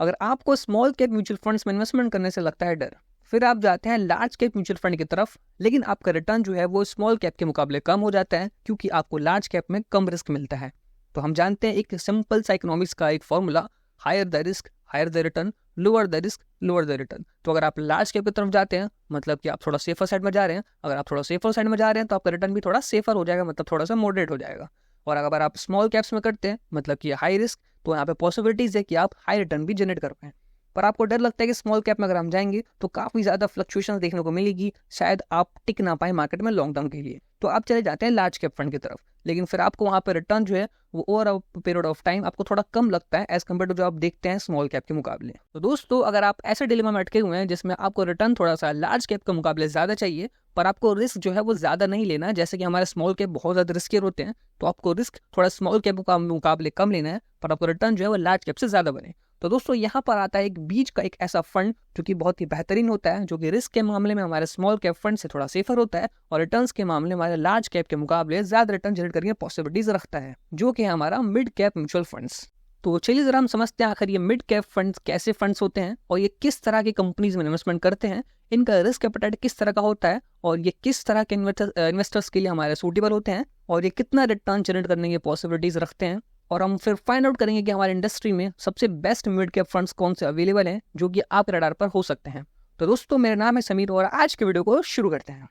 अगर आपको small cap mutual funds में इन्वेस्टमेंट करने से लगता है डर, फिर आप जाते हैं लार्ज कैप म्यूचुअल फंड की तरफ, लेकिन आपका रिटर्न जो है वो स्मॉल कैप के मुकाबले कम हो जाता है क्योंकि आपको लार्ज कैप में कम रिस्क मिलता है। तो हम जानते हैं एक सिंपल सा इकोनॉमिक्स का एक formula, higher the risk higher the return, lower the risk lower the return. तो अगर आप लार्ज कैप की तरफ जाते हैं मतलब कि आप थोड़ा सेफर साइड में जा रहे हैं, अगर आप थोड़ा सेफर साइड में जा रहे हैं तो आपका रिटर्न भी थोड़ा सेफर हो जाएगा, मतलब थोड़ा सा मॉडरेट हो जाएगा। और अगर आप स्मॉल कैप्स में करते हैं मतलब कि हाई रिस्क, तो यहाँ पे पॉसिबिलिटीज है कि आप हाई रिटर्न भी जनरेट कर पाएं। पर आपको डर लगता है कि स्मॉल कैप में अगर हम जाएंगे तो काफ़ी ज़्यादा फ्लक्चुएशन देखने को मिलेगी, शायद आप टिक ना पाए मार्केट में लॉन्ग टर्म के लिए, तो आप चले जाते हैं लार्ज कैप फंड की तरफ। लेकिन फिर आपको वहाँ पर रिटर्न जो है वो over a period of time आपको थोड़ा कम लगता है एज कम्पेयर टू जो आप देखते हैं स्मॉल कैप के मुकाबले। तो दोस्तों, अगर आप ऐसे डिलेमा में अटके हुए हैं जिसमें आपको रिटर्न थोड़ा सा लार्ज कैप के मुकाबले ज़्यादा चाहिए पर आपको रिस्क जो है वो ज़्यादा नहीं लेना है, जैसे कि हमारे स्मॉल कैप बहुत ज़्यादा रिस्कियर होते हैं, तो आपको रिस्क थोड़ा स्मॉल कैप के मुकाबले कम लेना है पर आपको रिटर्न जो है वो लार्ज कैप से ज़्यादा बने, तो दोस्तों यहाँ पर आता है एक बीच का एक ऐसा फंड जो कि बहुत ही बेहतरीन होता है, जो कि रिस्क के मामले में हमारे स्मॉल कैप फंड से थोड़ा सेफर होता है और रिटर्न्स के मामले में हमारे लार्ज कैप के मुकाबले ज्यादा रिटर्न जनरेट करने की पॉसिबिलिटीज रखता है, जो कि हमारा मिड कैप म्यूचुअल फंड्स। तो चलिए जरा हम समझते हैं आखिर ये मिड कैप फंड्स कैसे फंड्स होते हैं और ये किस तरह की कंपनीज में इन्वेस्टमेंट करते हैं, इनका रिस्क एपेटाइट किस तरह का होता है और ये किस तरह के इन्वेस्टर्स के लिए हमारे सूटेबल होते हैं और ये कितना रिटर्न जनरेट करने की पॉसिबिलिटीज रखते हैं। और हम फिर फाइंड आउट करेंगे कि हमारे इंडस्ट्री में सबसे बेस्ट मिड कैप फंड्स कौन से अवेलेबल हैं जो कि आपके रडार पर हो सकते हैं। तो दोस्तों, मेरा नाम है समीर और आज के वीडियो को शुरू करते हैं।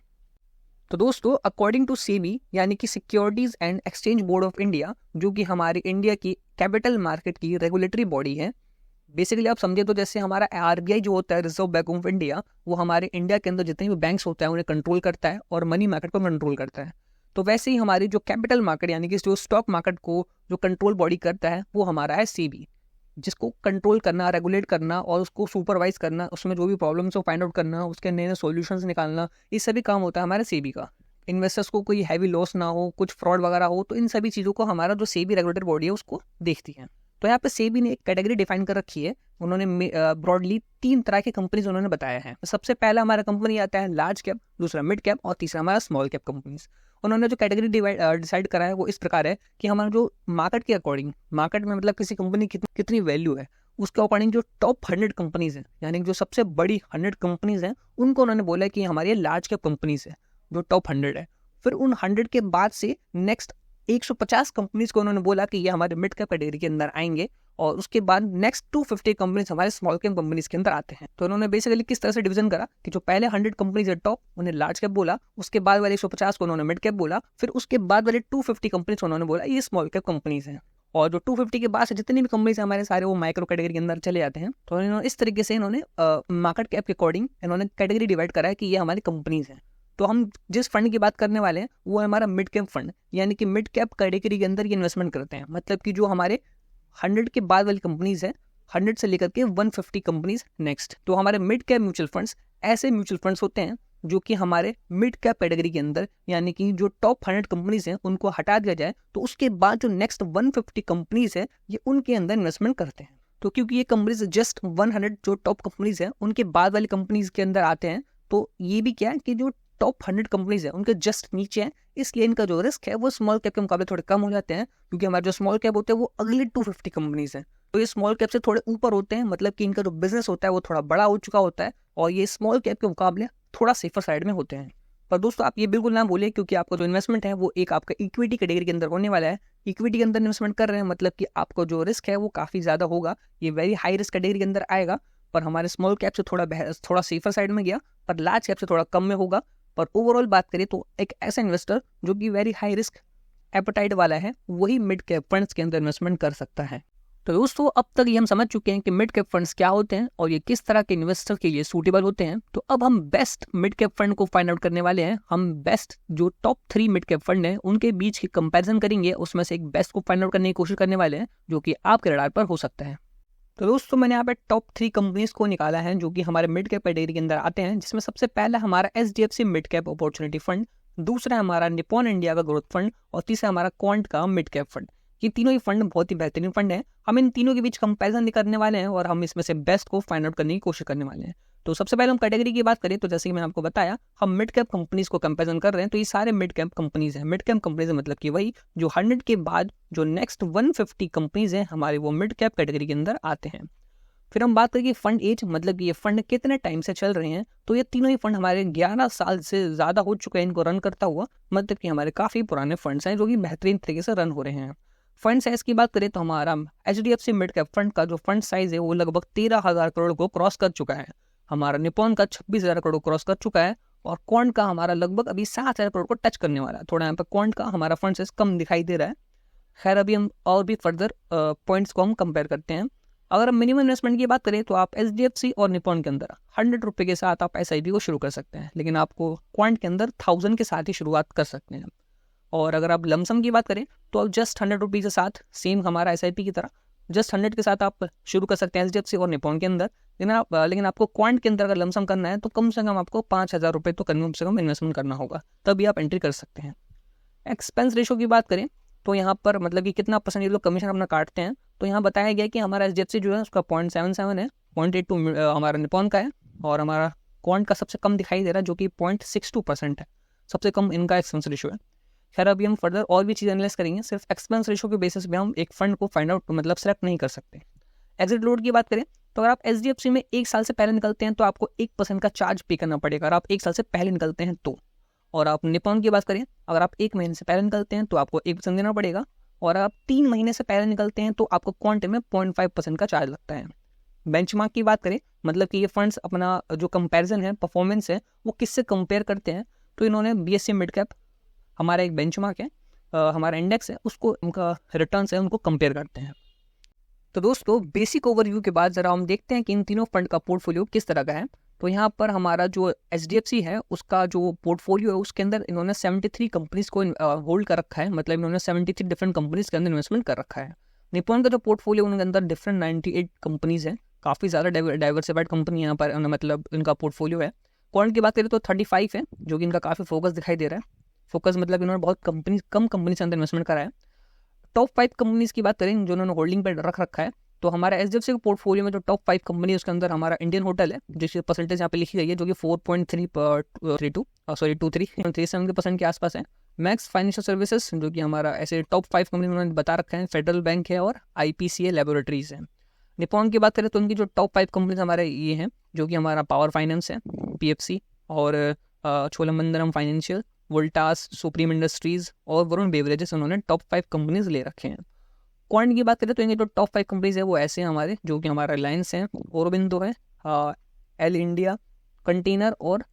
तो दोस्तों, अकॉर्डिंग टू सेबी यानी कि securities and exchange board of India, जो कि हमारी इंडिया की कैपिटल मार्केट की रेगुलेटरी बॉडी है, बेसिकली आप समझे तो जैसे हमारा आरबीआई जो होता है, रिजर्व बैंक ऑफ इंडिया, वो हमारे इंडिया के अंदर जितने भी बैंक्स होते हैं उन्हें कंट्रोल करता है और मनी मार्केट को कंट्रोल करता है। तो वैसे ही हमारी जो कैपिटल मार्केट यानी कि जो स्टॉक मार्केट को जो कंट्रोल बॉडी करता है वो हमारा है सेबी, जिसको कंट्रोल करना, रेगुलेट करना और उसको सुपरवाइज करना, उसमें जो भी प्रॉब्लम्स को फाइंड आउट करना, उसके नए नए सॉल्यूशंस निकालना, ये सभी काम होता है हमारे सेबी का। इन्वेस्टर्स को कोई हैवी लॉस ना हो, कुछ फ्रॉड वगैरह हो, तो इन सभी चीज़ों को हमारा जो सेबी रेगुलेटर बॉडी है उसको देखती है। तो यहाँ पे सेबी ने एक कैटेगरी डिफाइन कर रखी है, उन्होंने ब्रॉडली 3 तरह की कंपनीज उन्होंने बताया है। सबसे पहला हमारा कंपनी आता है लार्ज कैप, दूसरा मिड कैप और तीसरा हमारा स्मॉल कैप कंपनीज। उन्होंने जो कैटेगरी डिसाइड करा है वो इस प्रकार है कि हमारा जो मार्केट के अकॉर्डिंग, मार्केट में मतलब किसी कंपनी की कितनी वैल्यू है उसके अकॉर्डिंग जो टॉप 100 कंपनीज हैं यानी जो सबसे बड़ी 100 कंपनीज हैं उनको उन्होंने बोला कि हमारी लार्ज कैप कंपनीज है जो टॉप 100 है। फिर उन 100 के बाद से नेक्स्ट 150 कंपनीज को उन्होंने बोला कि ये हमारे मिड कैप कैटेगरी के अंदर आएंगे और उसके बाद नेक्स्ट 250 कंपनीज हमारे स्मॉल कैप कंपनीज के अंदर आते हैं। तो उन्होंने बेसिकली किस तरह से डिवीजन करा कि जो पहले 100 कंपनीज है टॉप, उन्हें लार्ज कैप बोला, उसके बाद वाले 150 को उन्होंने मिड कैप बोला, फिर उसके बाद वाले 250 कंपनीज को उन्होंने बोला ये स्मॉल कैप कंपनीज हैं, और जो 250 के बाद से जितनी भी कंपनीज हमारे सारे वो माइक्रो कैटेगरी के अंदर चले जाते हैं। तो इन्होंने इस तरीके से इन्होंने मार्केट कैप के अकॉर्डिंग इन्होंने कैटेगरी डिवाइड करा है कि ये हमारी कंपनीज हैं। तो हम जिस फंड की बात करने वाले हैं वो है हमारा मिड कैप फंड, यानी कि मिड कैप कैटेगरी के अंदर ये इन्वेस्टमेंट करते हैं, मतलब कि जो हमारे 100 के बाद वाली कंपनीज है, 100 से लेकर के 150 कंपनीज नेक्स्ट। तो हमारे मिड कैप म्यूचुअल फंड्स ऐसे म्यूचुअल फंड्स होते हैं जो कि हमारे मिड कैप कैटेगरी के अंदर यानी कि जो टॉप 100 कंपनीज हैं उनको हटा दिया जाए तो उसके बाद जो नेक्स्ट 150 कंपनीज है ये उनके अंदर इन्वेस्टमेंट करते हैं। तो क्योंकि ये कंपनीज जस्ट 100 जो टॉप कंपनीज है उनके बाद वाली कंपनीज के अंदर आते हैं, तो ये भी क्या है कि जो टॉप 100 कंपनीज है उनके जस्ट नीचे हैं, इसलिए इनका जो रिस्क है वो स्मॉल कैप के मुकाबले थोड़े कम हो जाते हैं, क्योंकि हमारे जो स्मॉल कैप होते हैं वो अगले 250 कंपनीज हैं, तो ये स्मॉल कैप से थोड़े ऊपर होते हैं, मतलब कि इनका जो बिजनेस होता है वो थोड़ा बड़ा हो चुका होता है और ये स्मॉल कैप के मुकाबले थोड़ा सेफर साइड में होते हैं। पर दोस्तों, आप ये बिल्कुल ना बोलिए, क्योंकि आपका जो इन्वेस्टमेंट है वो एक आपका इक्विटी कैटेगरी के अंदर होने वाला है। इक्विटी के अंदर इन्वेस्टमेंट कर रहे हैं मतलब कि आपको जो रिस्क है वो काफ़ी ज़्यादा होगा, ये वेरी हाई रिस्क कैटेगरी के अंदर आएगा, पर हमारे स्मॉल कैप से थोड़ा सेफर साइड में गया, पर लार्ज कैप से थोड़ा कम में होगा। पर ओवरऑल बात करें तो एक ऐसा इन्वेस्टर जो कि वेरी हाई रिस्क एपेटाइट वाला है वही मिड कैप फंड्स के अंदर इन्वेस्टमेंट कर सकता है। तो दोस्तों, अब तक ये हम समझ चुके हैं कि मिड कैप फंड्स क्या होते हैं और ये किस तरह के इन्वेस्टर के लिए सूटेबल होते हैं। तो अब हम बेस्ट मिड कैप फंड को फाइंड आउट करने वाले हैं। हम बेस्ट जो टॉप 3 मिड कैप फंड हैं उनके बीच की कंपैरिजन करेंगे, उसमें से एक बेस्ट को फाइंड आउट करने की कोशिश करने वाले हैं जो कि आपके रडार पर हो सकता है। तो दोस्तों, मैंने यहाँ पे टॉप 3 कंपनीज को निकाला है जो कि हमारे मिड कैप कैटेगरी के अंदर आते हैं, जिसमें सबसे पहला हमारा HDFC mid cap opportunity fund, दूसरा हमारा निपॉन इंडिया का ग्रोथ फंड और तीसरा हमारा क्वांट का मिड कैप फंड। ये तीनों ही फंड बहुत ही बेहतरीन फंड है। हम इन तीनों के बीच कंपैरिजन करने वाले हैं और हम इसमें से बेस्ट को फाइंड आउट करने की कोशिश करने वाले हैं। तो सबसे पहले हम कैटेगरी की बात करें तो जैसे कि मैंने आपको बताया हम मिड कैप कंपनीज को कंपैरिजन कर रहे हैं, तो ये सारे मिड कैप कंपनीज हैं। मिड कैप कंपनीज मतलब कि वही जो 100 के बाद जो नेक्स्ट 150 कंपनीज हैं हमारे वो मिड कैप कैटेगरी के अंदर आते हैं। फिर हम बात करें फंड एज, मतलब कि ये फंड कितने टाइम से चल रहे हैं, तो ये तीनों ही फंड हमारे 11 साल से ज़्यादा हो चुके हैं इनको रन करता हुआ, मतलब कि हमारे काफ़ी पुराने फंड्स हैं जो कि बेहतरीन तरीके से रन हो रहे हैं। फंड साइज की बात करें तो हमारा HDFC मिड कैप फंड का जो फंड साइज है वो लगभग 13,000 करोड़ को क्रॉस कर चुका है। हमारा निपॉन का 26,000 करोड़ क्रॉस कर चुका है, और क्वांट का हमारा लगभग अभी 7,000 करोड़ को टच करने वाला है। थोड़ा यहाँ पर क्वांट का हमारा फंड साइज कम दिखाई दे रहा है। खैर अभी हम और भी फर्दर पॉइंट्स को हम कंपेयर करते हैं। अगर हम मिनिमम इन्वेस्टमेंट की बात करें तो आप HDFC और निपॉन के अंदर 100 रुपये के साथ आप SIP को शुरू कर सकते हैं, लेकिन आपको क्वांट के अंदर 1000 के साथ ही शुरुआत कर सकते हैं। और अगर आप लमसम की बात करें तो आप जस्ट 100 रुपीज़ के साथ, सेम हमारा SIP की तरह जस्ट 100 के साथ आप शुरू कर सकते हैं HDFC और निपॉन के अंदर। लेकिन आपको क्वांट के अंदर अगर लमसम करना है तो कम से कम आपको 5,000 रुपये तो कम से कम इन्वेस्टमेंट करना होगा, तभी आप एंट्री कर सकते हैं। एक्सपेंस रेशो की बात करें तो यहाँ पर मतलब कि कितना परसेंट ये लोग कमीशन अपना काटते हैं, तो यहाँ बताया गया कि हमारा HDFC जो है उसका 0.77 है, 0.82 हमारा निपॉन का है, और हमारा क्वांट का सबसे कम दिखाई दे रहा है जो कि 0.62% है, सबसे कम इनका एक्सपेंस रेशो है। खैर अभी हम फर्दर और भी चीज़ एनालाइज करेंगे, सिर्फ एक्सपेंस रेशो के बेसिस पे हम एक फंड को फाइंड आउट मतलब सेलेक्ट नहीं कर सकते। एग्जिट लोड की बात करें तो अगर आप HDFC में 1 साल से पहले निकलते हैं तो आपको 1% का चार्ज पे करना पड़ेगा, अगर आप 1 साल से पहले निकलते हैं तो। और आप निपॉन की बात करें, अगर आप 1 महीने से पहले निकलते हैं तो आपको 1% देना पड़ेगा, और आप 3 महीने से पहले निकलते हैं तो आपको क्वांट में 0.5% का चार्ज लगता है। बेंचमार्क की बात करें, मतलब कि ये फंड्स अपना जो कंपैरिजन है, परफॉर्मेंस है, वो किससे कंपेयर करते हैं, तो इन्होंने BSE मिड कैप हमारा एक बेंचमार्क है, हमारा इंडेक्स है, उसको उनका रिटर्न्स है उनको कंपेयर करते हैं। तो दोस्तों बेसिक ओवरव्यू के बाद ज़रा हम देखते हैं कि इन तीनों फंड का पोर्टफोलियो किस तरह का है। तो यहाँ पर हमारा जो HDFC है उसका जो पोर्टफोलियो है उसके अंदर इन्होंने 73 कंपनीज को होल्ड कर रखा है, मतलब इन्होंने 73 डिफरेंट कंपनीज के अंदर इन्वेस्टमेंट कर रखा है। निपॉन का जो पोर्टफोलियो उनके अंदर डिफरेंट 98 कंपनीज हैं, काफ़ी ज़्यादा डाइवर्सिफाइड कंपनी यहाँ पर मतलब इनका पोर्टफोलियो है। क्वांट की बात करें तो 35 है, जो कि इनका काफ़ी फोकस दिखाई दे रहा है। फोकस मतलब इन्होंने बहुत कम कंपनी के अंदर इन्वेस्टमेंट करा है। टॉप 5 कंपनीज की बात करें जो उन्होंने होल्डिंग पर रख रखा है, तो हमारा HDFC के पोर्टफोलियो में जो टॉप 5 कंपनी है उसके अंदर हमारा इंडियन होटल है, जिसकी परसेंटेज यहाँ पे लिखी गई है जो कि 4.337% के आसपास है। मैक्स फाइनेंशियल सर्विसेज जो कि हमारा ऐसे टॉप 5 कंपनी उन्होंने बता रखा है, फेडरल बैंक है और IPCA लेबोरेटरीज है। निपॉन की बात करें तो उनकी जो टॉप 5 कंपनीज हमारे ये हैं, जो कि हमारा पावर फाइनेंस है, PFC और Cholamandalam financial, Voltas, supreme industries और वरुण बेवरेजेस, उन्होंने टॉप 5 कंपनीज ले रखे हैं। क्वांट की बात करें तो इनके जो टॉप 5 कंपनीज है वो ऐसे हैं हमारे, जो कि हमारा रिलायंस है, औरबिंदो है, एल इंडिया, कंटेनर और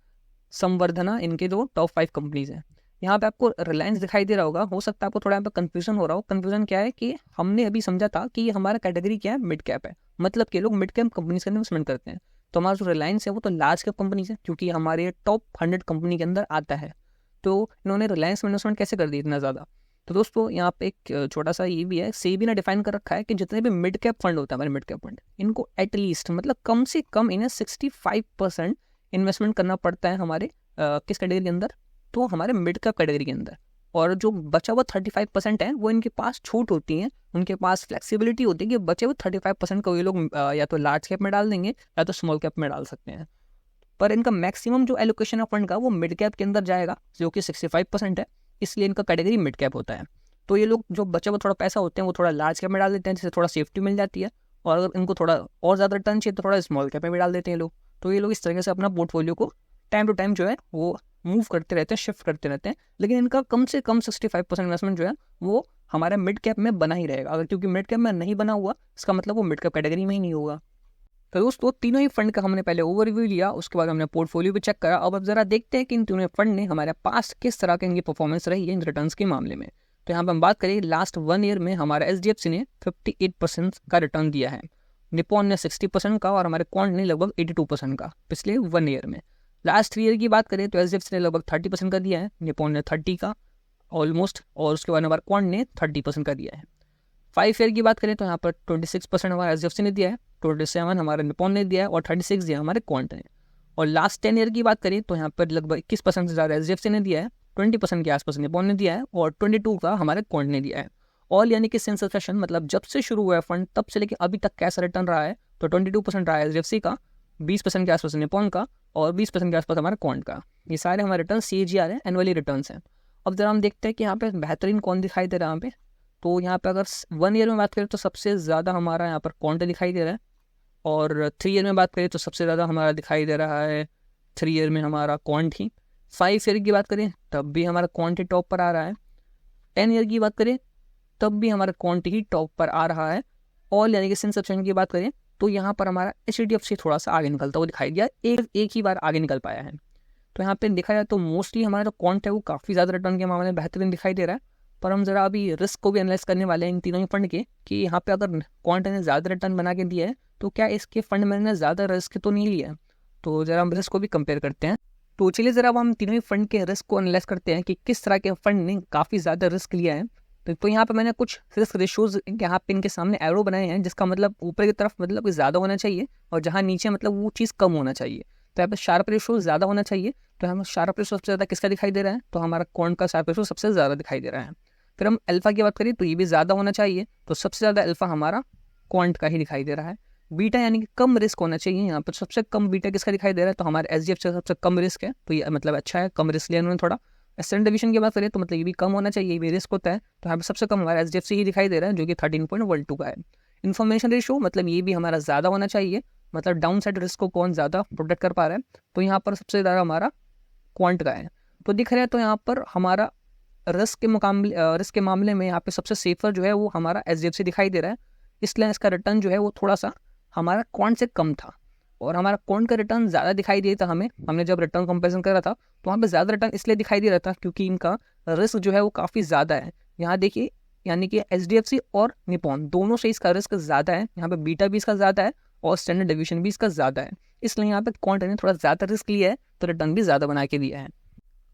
संवर्धना, इनके जो टॉप 5 कंपनीज हैं। यहाँ पे आपको रिलायंस दिखाई दे रहा होगा, हो सकता है आपको थोड़ा यहाँ पे कंफ्यूजन हो रहा हो। कंफ्यूजन क्या है कि हमने अभी समझा था कि हमारा कैटेगरी क्या है, मिड कैप है, मतलब कि लोग मिड कैप कंपनीज के अंदर इन्वेस्टमेंट करते हैं। तो हमारा जो रिलायंस है वो तो लार्ज कैप कंपनीज है, क्योंकि हमारे टॉप 100 कंपनी के अंदर आता है। तो इन्होंने रिलायंस में इन्वेस्टमेंट कैसे कर दी इतना ज़्यादा। तो दोस्तों यहाँ पे एक छोटा सा ये भी है, सेबी ने डिफाइन कर रखा है कि जितने भी मिड कैप फंड होता है हमारे मिड कैप फंड, इनको एटलीस्ट मतलब कम से कम इन्हें 65% इन्वेस्टमेंट करना पड़ता है हमारे किस कैटेगरी के अंदर, तो हमारे मिड कैप कैटेगरी के अंदर। और जो बचा हुआ 35% है वो इनके पास छूट होती है, उनके पास फ्लेक्सिबिलिटी होती है कि बचे हुए 35% को ये लोग या तो लार्ज कैप में डाल देंगे या तो स्मॉल कैप में डाल सकते हैं। पर इनका मैक्सिमम जो एलोकेशन ऑफ फंड का वो मिड कैप के अंदर जाएगा, जो कि 65% है, इसलिए इनका कैटेगरी मिड कैप होता है। तो ये लोग जो बचा हुआ थोड़ा पैसा होते हैं वो थोड़ा लार्ज कैप में डाल देते हैं, जिससे थोड़ा सेफ्टी मिल जाती है, और अगर इनको थोड़ा और ज़्यादा रिटर्न चाहिए तो थोड़ा स्मॉल कैप में भी डाल देते हैं लोग। तो ये लोग इस तरीके से अपना पोर्टफोलियो को टाइम टू टाइम जो है वो मूव करते रहते हैं, शिफ्ट करते रहते हैं, लेकिन इनका कम से कम 65% इन्वेस्टमेंट जो है वो हमारे मिड कैप में बना ही रहेगा। अगर क्योंकि मिड कैप में नहीं बना हुआ इसका मतलब वो मिड कैप कैटेगरी में ही नहीं होगा। तो दोस्तों तीनों ही फंड का हमने पहले ओवरव्यू लिया, उसके बाद हमने पोर्टफोलियो भी चेक करा। अब ज़रा देखते हैं कि इन तीनों फंड ने हमारे पास किस तरह की इनकी परफॉर्मेंस रही है इन रिटर्न्स के मामले में। तो यहाँ पर हम बात करें लास्ट 1 ईयर में हमारा HDFC ने 58% का रिटर्न दिया है, निपॉन ने 60% का और हमारे क्वांट ने लगभग 82% का पिछले 1 ईयर में। लास्ट 3 ईयर की बात करें तो HDFC ने लगभग 30% का दिया है, निपॉन ने 30 का ऑलमोस्ट, और उसके बाद हमारे क्वांट ने 30% का दिया है। 5 ईयर की बात करें तो यहाँ पर 26% हमारा HDFC ने दिया है, 27 हमारे निपॉन ने दिया है और 36 दिया हमारे क्वांट ने। और लास्ट 10 ईयर की बात करें तो यहाँ पर लगभग 21% से ज़्यादा HDFC ने दिया है, 20% के आसपास निपॉन ने दिया है और 22 का हमारे क्वांट ने दिया है। ऑल यानी कि सिंस इंसेप्शन, मतलब जब से शुरू हुआ है फंड तब से लेकर अभी तक कैसा रिटर्न रहा है, तो 22% रहा है HDFC का, 20% के आसपास निपॉन का और 20% के आसपास हमारे क्वांट का। ये सारे हमारे रिटर्न CAGR है, एनुअली रिटर्न्स हैं। अब जरा हम देखते हैं कि यहाँ पे बेहतरीन कौन दिखाई दे रहा है यहाँ पे। तो यहाँ पे अगर 1 ईयर में बात करें तो सबसे ज़्यादा हमारा यहाँ पर क्वांट दिखाई दे रहा है, और 3 ईयर में बात करें तो सबसे ज़्यादा हमारा दिखाई दे रहा है 3 ईयर में हमारा क्वांट ही। 5 ईयर की बात करें तब भी हमारा क्वांट ही टॉप पर आ रहा है। 10 ईयर की बात करें तब भी हमारा क्वांट ही टॉप पर आ रहा है। ऑल यानी कि सिंस ऑप्शन की बात करें तो यहाँ पर हमारा HDFC थोड़ा सा आगे निकलता हुआ दिखाई दिया, एक ही बार आगे निकल पाया है। तो यहाँ पे देखा जाए तो मोस्टली हमारा जो क्वांट है वो काफ़ी ज़्यादा रिटर्न के मामले में बेहतरीन दिखाई दे रहा है। पर हम ज़रा अभी रिस्क को भी एनालाइज करने वाले हैं इन तीनों ही फंड के, कि यहाँ पे अगर क्वांट ने ज़्यादा रिटर्न बना के दिया है तो क्या इसके फंड मैनेजर ने ज़्यादा रिस्क तो नहीं लिया है। तो ज़रा हम रिस्क को भी कंपेयर करते हैं। तो चलिए ज़रा अब हम तीनों ही फंड के रिस्क को एनालाइज करते हैं कि किस तरह के फंड ने काफ़ी ज़्यादा रिस्क लिया है। तो यहाँ पे मैंने कुछ रिस्क रेशोज यहाँ पे इनके सामने एरो बनाए हैं, जिसका मतलब ऊपर की तरफ मतलब ज़्यादा होना चाहिए और जहाँ नीचे मतलब वो चीज़ कम होना चाहिए। तो यहाँ पे शार्प रेशो ज़्यादा होना चाहिए। तो हमें शार्प रेशो सबसे ज़्यादा किसका दिखाई दे रहा है, तो हमारा क्वांट का शार्प रेशो सबसे ज़्यादा दिखाई दे रहा है। फिर हम अल्फा की बात करें तो ये भी ज़्यादा होना चाहिए, तो सबसे ज़्यादा अल्फा हमारा क्वांट का ही दिखाई दे रहा है। बीटा यानी कि कम रिस्क होना चाहिए, यहाँ पर सबसे कम बीटा किसका दिखाई दे रहा है, तो हमारे SGF से सबसे कम रिस्क है, तो ये मतलब अच्छा है, कम रिस्क लिया उन्होंने थोड़ा। स्टैंडर्ड डिवीजन की बात करें तो मतलब ये भी कम होना चाहिए, ये भी रिस्क होता है, तो यहाँ पर सबसे कम हमारा SGF ही दिखाई दे रहा है जो कि 13.12 का है। इन्फॉर्मेशन रेशो मतलब ये भी हमारा ज़्यादा होना चाहिए, मतलब डाउन साइड रिस्क को कौन ज़्यादा प्रोटेक्ट कर पा रहा है, तो यहाँ पर सबसे ज़्यादा हमारा क्वांट का है। तो दिख रहा है तो यहाँ पर हमारा रिस्क के मामले में यहाँ पे सबसे सेफर जो है वो हमारा SGF दिखाई दे रहा है, इसलिए इसका रिटर्न जो है वो थोड़ा सा हमारा क्वांट से कम था। और हमारा क्वांट का रिटर्न ज़्यादा दिखाई दिया था हमने जब रिटर्न कंपेरिजन करा था तो वहाँ पे ज़्यादा रिटर्न इसलिए दिखाई दे रहा था क्योंकि इनका रिस्क जो है वो काफ़ी ज़्यादा है। यहाँ देखिए यानी कि HDFC और निपॉन दोनों से इसका रिस्क ज़्यादा है, यहाँ पे बीटा भी इसका ज़्यादा है और स्टैंडर्ड डिवीजन भी इसका ज़्यादा है, इसलिए यहाँ पे क्वांट ने थोड़ा ज़्यादा रिस्क लिया है तो रिटर्न भी ज़्यादा बना के दिया है।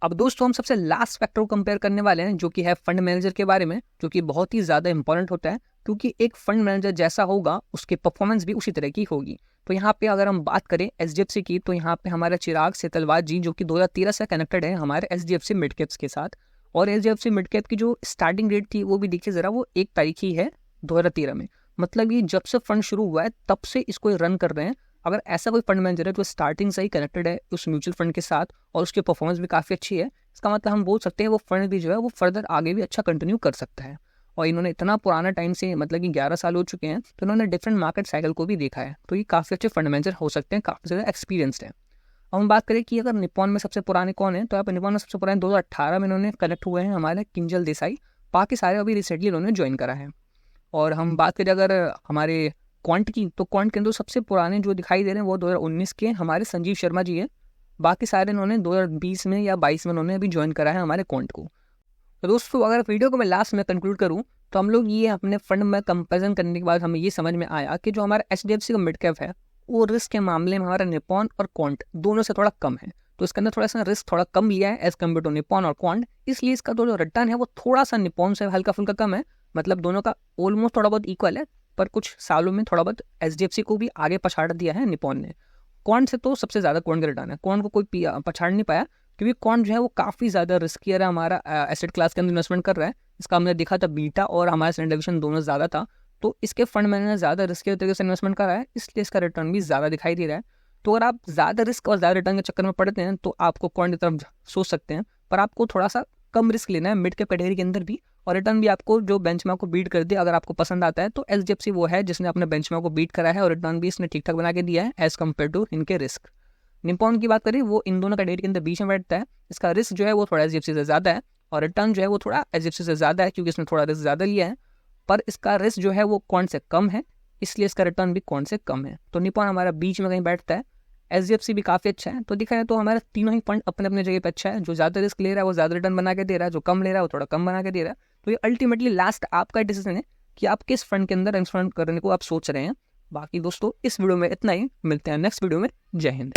अब दोस्तों हम सबसे लास्ट फैक्टर को कंपेयर करने वाले हैं जो कि है फंड मैनेजर के बारे में, जो कि बहुत ही ज़्यादा इंपॉर्टेंट होता है क्योंकि एक फंड मैनेजर जैसा होगा उसकी परफॉर्मेंस भी उसी तरह की होगी। तो यहाँ पे अगर हम बात करें HDFC की तो यहाँ पे हमारा चिराग सेतलवाद जी जो कि 2013 से कनेक्टेड है हमारे HDFC मिड कैप्स के साथ, और HDFC मिड कैप की जो स्टार्टिंग डेट थी वो भी देखिए ज़रा, वो 1 तारीख ही है 2013 में, मतलब ये जब से फंड शुरू हुआ है तब से इसको रन कर रहे हैं। अगर ऐसा कोई फंड मैनेजर है जो स्टार्टिंग से ही कनेक्टेड है उस म्यूचुअल फंड के साथ और उसकी परफॉर्मेंस भी काफ़ी अच्छी है, इसका मतलब हम बोल सकते हैं वो फंड भी जो है वो फर्दर आगे भी अच्छा कंटिन्यू कर सकता है। और इन्होंने इतना पुराना टाइम से मतलब कि 11 साल हो चुके हैं तो इन्होंने डिफरेंट मार्केट साइकिल को भी देखा है, तो ये काफ़ी अच्छे फंड मैनेजर हो सकते हैं, काफ़ी ज़्यादा एक्सपीरियंसड है। अब हम बात करें कि अगर निपॉन में सबसे पुराने कौन है, तो यहाँ पर निपॉन में सबसे पुराने 2018 में इन्होंने कनेक्ट हुए हैं हमारे किंजल देसाई, बाकी सारे अभी रिसेंटली इन्होंने ज्वाइन करा है। और हम बात करें अगर हमारे क्वांट की, तो क्वांट के अंदर सबसे पुराने जो दिखाई दे रहे हैं वो 2019 के हमारे संजीव शर्मा जी है, बाकी सारे इन्होंने 2020 में या 22 में इन्होंने अभी ज्वाइन करा है हमारे क्वांट को। तो दोस्तों अगर वीडियो को मैं लास्ट में कंक्लूड करूं तो हम लोग ये अपने फंड में कंपेरिजन करने के बाद हमें ये समझ में आया कि जो हमारा HDFC का मिड कैप है वो रिस्क के मामले में हमारा निपॉन और क्वांट दोनों से थोड़ा कम है, तो इसके अंदर थोड़ा सा रिस्क थोड़ा कम लिया है एज कम्पेयर टू निपॉन और क्वांट, इसलिए इसका जो रिटर्न है वो थोड़ा सा निपॉन से हल्का फुल्का कम है, मतलब दोनों का ऑलमोस्ट थोड़ा बहुत इक्वल है, पर कुछ सालों में थोड़ा बहुत HDFC को भी आगे पछाड़ दिया है निपॉन ने। क्वांट से तो सबसे ज़्यादा क्वांट का रिटर्न है, क्वांट को कोई पछाड़ नहीं पाया क्योंकि क्वांट जो है वो काफ़ी ज़्यादा रिस्कियर है, हमारा एसेट क्लास के अंदर इन्वेस्टमेंट कर रहा है, इसका हमने देखा था बीटा और हमारा स्टैंडर्ड डिवीजन दोनों ज़्यादा था, तो इसके फंड मैनेजर ज़्यादा रिस्कियर तरीके से इन्वेस्टमेंट कर रहा है, इसलिए इसका रिटर्न भी ज़्यादा दिखाई दे रहा है। तो अगर आप ज़्यादा रिस्क और ज़्यादा रिटर्न के चक्कर में पड़ते हैं तो आपको क्वांट की तरफ सोच सकते हैं, पर आपको थोड़ा सा कम रिस्क लेना है मिड कैप कैटेगरी के अंदर भी, और रिटर्न भी आपको जो बेंचमार्क को बीट कर दे अगर आपको पसंद आता है तो HDFC वो है जिसने अपने बेंचमार्क को बीट करा है और रिटर्न भी इसने ठीक ठाक बना के दिया है एज कम्पेयर टू इनके रिस्क। निपॉन की बात करें वो इन दोनों कैटेगरी के अंदर बीच में बैठता है, इसका रिस्क जो है वो थोड़ा HDFC से ज़्यादा है और रिटर्न जो है वो थोड़ा HDFC से ज़्यादा है क्योंकि इसने थोड़ा रिस्क ज़्यादा लिया है, पर इसका रिस्क जो है वो क्वांट से कम है, इसलिए इसका रिटर्न भी क्वांट से कम है। तो निपॉन हमारा बीच में कहीं बैठता है, HDFC भी काफ़ी अच्छा है। तो दिखा है तो हमारा तीनों ही फंड अपने अपने जगह पे अच्छा है, जो ज़्यादा रिस्क ले रहा है वो ज़्यादा रिटर्न बना के दे रहा है, जो कम ले रहा है वो थोड़ा कम बना के दे रहा है। तो ये अल्टीमेटली लास्ट आपका डिसीजन है कि आप किस फंड के अंदर इन्वेस्टमेंट करने को आप सोच रहे हैं। बाकी दोस्तों इस वीडियो में इतना ही, मिलते हैं नेक्स्ट वीडियो में। जय हिंद।